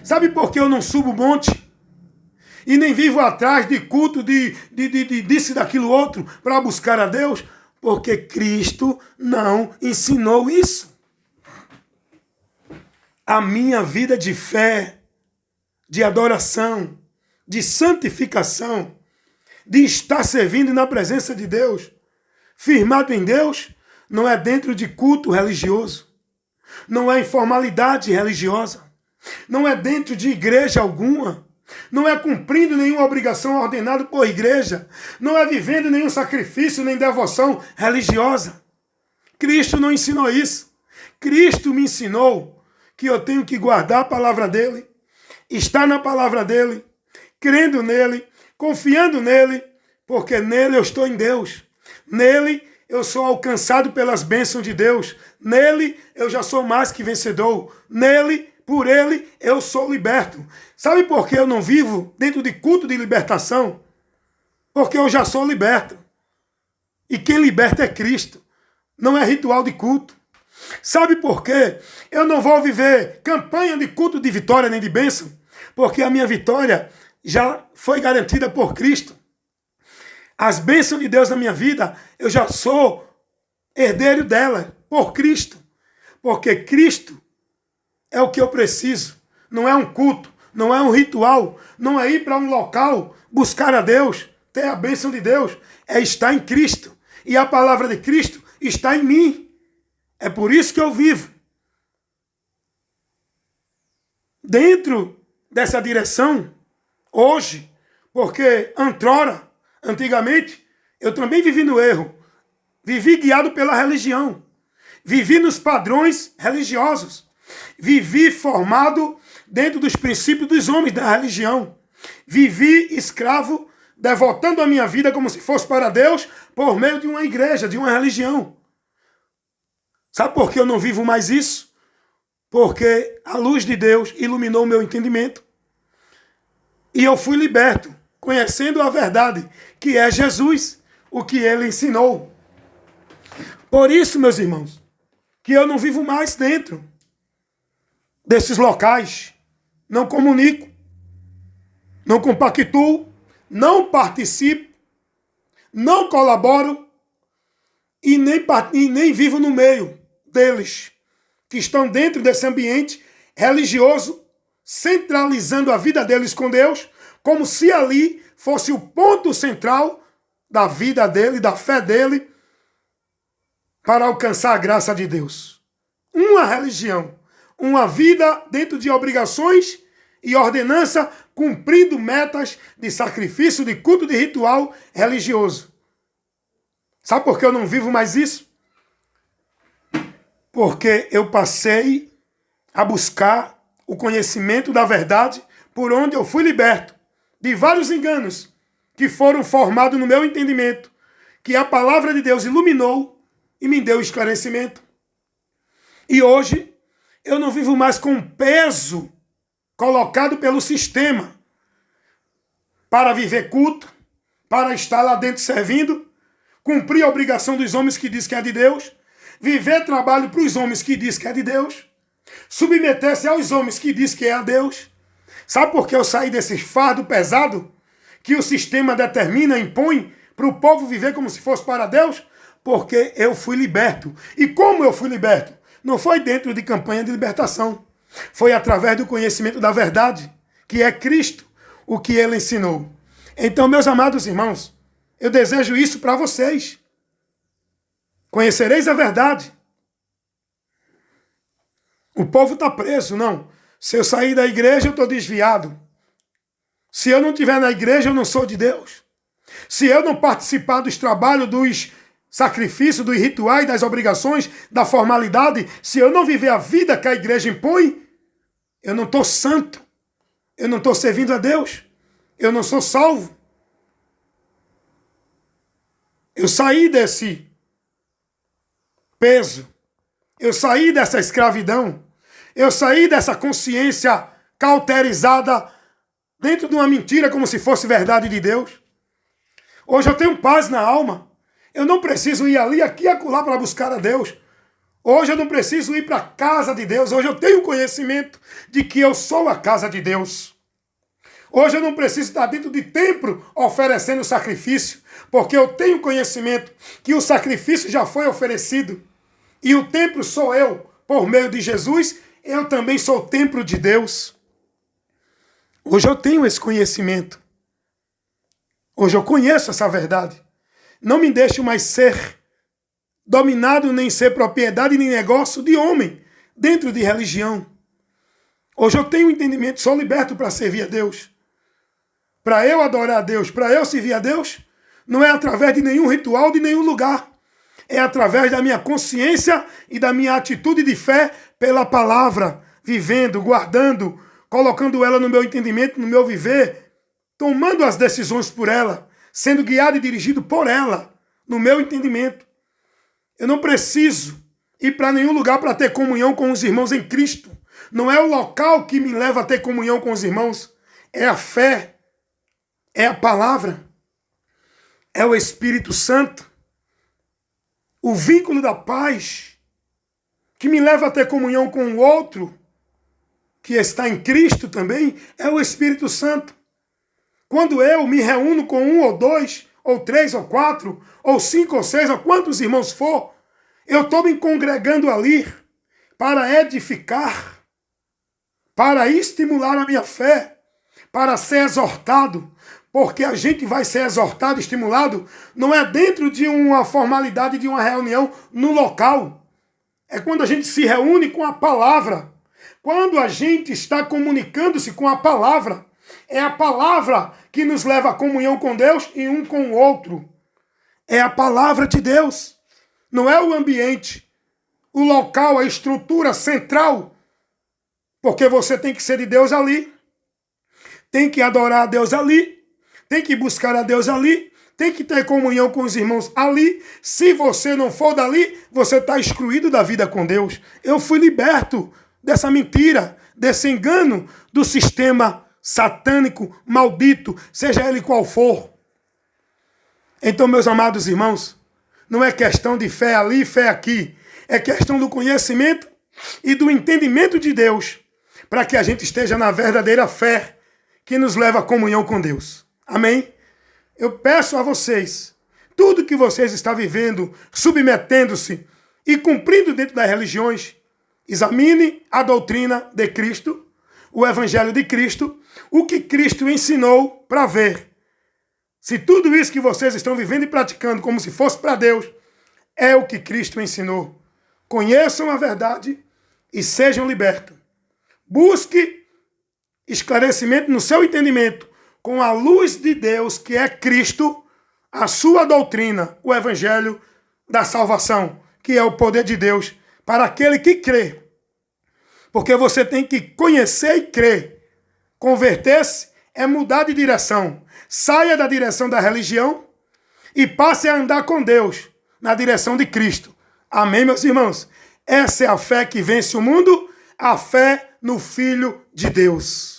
Sabe por que eu não subo o monte? E nem vivo atrás de culto, disso e daquilo outro, para buscar a Deus? Porque Cristo não ensinou isso. A minha vida de fé, de adoração, de santificação, de estar servindo na presença de Deus, firmado em Deus, não é dentro de culto religioso, não é informalidade religiosa, não é dentro de igreja alguma, não é cumprindo nenhuma obrigação ordenada por igreja, não é vivendo nenhum sacrifício nem devoção religiosa. Cristo não ensinou isso. Cristo me ensinou que eu tenho que guardar a palavra dele, estar na palavra dele, crendo nele, confiando nele, porque nele eu estou em Deus. Nele eu sou alcançado pelas bênçãos de Deus. Nele eu já sou mais que vencedor. Nele, por ele, eu sou liberto. Sabe por que eu não vivo dentro de culto de libertação? Porque eu já sou liberto. E quem liberta é Cristo. Não é ritual de culto. Sabe por quê? Eu não vou viver campanha de culto de vitória nem de bênção. Porque a minha vitória já foi garantida por Cristo. As bênçãos de Deus na minha vida, eu já sou herdeiro dela, por Cristo. Porque Cristo é o que eu preciso. Não é um culto, não é um ritual, não é ir para um local buscar a Deus, ter a bênção de Deus. É estar em Cristo. E a palavra de Cristo está em mim. É por isso que eu vivo dentro dessa direção hoje, porque antigamente, eu também vivi no erro. Vivi guiado pela religião. Vivi nos padrões religiosos. Vivi formado dentro dos princípios dos homens da religião. Vivi escravo, devotando a minha vida como se fosse para Deus, por meio de uma igreja, de uma religião. Sabe por que eu não vivo mais isso? Porque a luz de Deus iluminou o meu entendimento. E eu fui liberto, conhecendo a verdade, que é Jesus, o que ele ensinou. Por isso, meus irmãos, que eu não vivo mais dentro desses locais. Não comunico, não compactuo, não participo, não colaboro e nem vivo no meio deles, que estão dentro desse ambiente religioso, centralizando a vida deles com Deus, como se ali fosse o ponto central da vida dele, da fé dele, para alcançar a graça de Deus. Uma religião, uma vida dentro de obrigações e ordenança, cumprindo metas de sacrifício, de culto, de ritual religioso. Sabe por que eu não vivo mais isso? Porque eu passei a buscar o conhecimento da verdade, por onde eu fui liberto de vários enganos que foram formados no meu entendimento, que a palavra de Deus iluminou e me deu esclarecimento. E hoje eu não vivo mais com peso colocado pelo sistema para viver culto, para estar lá dentro servindo, cumprir a obrigação dos homens que diz que é de Deus, viver trabalho para os homens que diz que é de Deus, submeter-se aos homens que diz que é a Deus. Sabe por que eu saí desse fardo pesado que o sistema determina, impõe para o povo viver como se fosse para Deus? Porque eu fui liberto. E como eu fui liberto? Não foi dentro de campanha de libertação. Foi através do conhecimento da verdade, que é Cristo, o que ele ensinou. Então, meus amados irmãos, eu desejo isso para vocês. Conhecereis a verdade. O povo está preso, não. Se eu sair da igreja, eu estou desviado. Se eu não estiver na igreja, eu não sou de Deus. Se eu não participar dos trabalhos, dos sacrifícios, dos rituais, das obrigações, da formalidade, se eu não viver a vida que a igreja impõe, eu não estou santo. Eu não estou servindo a Deus. Eu não sou salvo. Eu saí desse peso. Eu saí dessa escravidão. Eu saí dessa consciência cauterizada dentro de uma mentira como se fosse verdade de Deus. Hoje eu tenho paz na alma. Eu não preciso ir ali, aqui e acolá para buscar a Deus. Hoje eu não preciso ir para a casa de Deus. Hoje eu tenho conhecimento de que eu sou a casa de Deus. Hoje eu não preciso estar dentro de templo oferecendo sacrifício, porque eu tenho conhecimento que o sacrifício já foi oferecido. E o templo sou eu, por meio de Jesus, eu também sou o templo de Deus. Hoje eu tenho esse conhecimento. Hoje eu conheço essa verdade. Não me deixo mais ser dominado, nem ser propriedade, nem negócio de homem, dentro de religião. Hoje eu tenho entendimento, sou liberto para servir a Deus. Para eu adorar a Deus, para eu servir a Deus, não é através de nenhum ritual, de nenhum lugar. É através da minha consciência e da minha atitude de fé pela palavra, vivendo, guardando, colocando ela no meu entendimento, no meu viver, tomando as decisões por ela, sendo guiado e dirigido por ela, no meu entendimento. Eu não preciso ir para nenhum lugar para ter comunhão com os irmãos em Cristo. Não é o local que me leva a ter comunhão com os irmãos. É a fé, é a palavra, é o Espírito Santo. O vínculo da paz que me leva a ter comunhão com o outro, que está em Cristo também, é o Espírito Santo. Quando eu me reúno com um ou dois, ou três ou quatro, ou cinco ou seis, ou quantos irmãos for, eu estou me congregando ali para edificar, para estimular a minha fé, para ser exortado, porque a gente vai ser exortado, estimulado, não é dentro de uma formalidade de uma reunião no local. É quando a gente se reúne com a palavra. Quando a gente está comunicando-se com a palavra. É a palavra que nos leva à comunhão com Deus e um com o outro. É a palavra de Deus. Não é o ambiente, o local, a estrutura central. Porque você tem que ser de Deus ali. Tem que adorar a Deus ali. Tem que buscar a Deus ali. Tem que ter comunhão com os irmãos ali. Se você não for dali, você está excluído da vida com Deus. Eu fui liberto dessa mentira, desse engano do sistema satânico, maldito, seja ele qual for. Então, meus amados irmãos, não é questão de fé ali, fé aqui. É questão do conhecimento e do entendimento de Deus, para que a gente esteja na verdadeira fé que nos leva à comunhão com Deus. Amém? Eu peço a vocês, tudo que vocês estão vivendo, submetendo-se e cumprindo dentro das religiões, examine a doutrina de Cristo, o Evangelho de Cristo, o que Cristo ensinou para ver se tudo isso que vocês estão vivendo e praticando como se fosse para Deus é o que Cristo ensinou. Conheçam a verdade e sejam libertos. Busque esclarecimento no seu entendimento com a luz de Deus, que é Cristo, a sua doutrina, o Evangelho da salvação, que é o poder de Deus para aquele que crê. Porque você tem que conhecer e crer. Converter-se é mudar de direção. Saia da direção da religião e passe a andar com Deus, na direção de Cristo. Amém, meus irmãos? Essa é a fé que vence o mundo, a fé no Filho de Deus.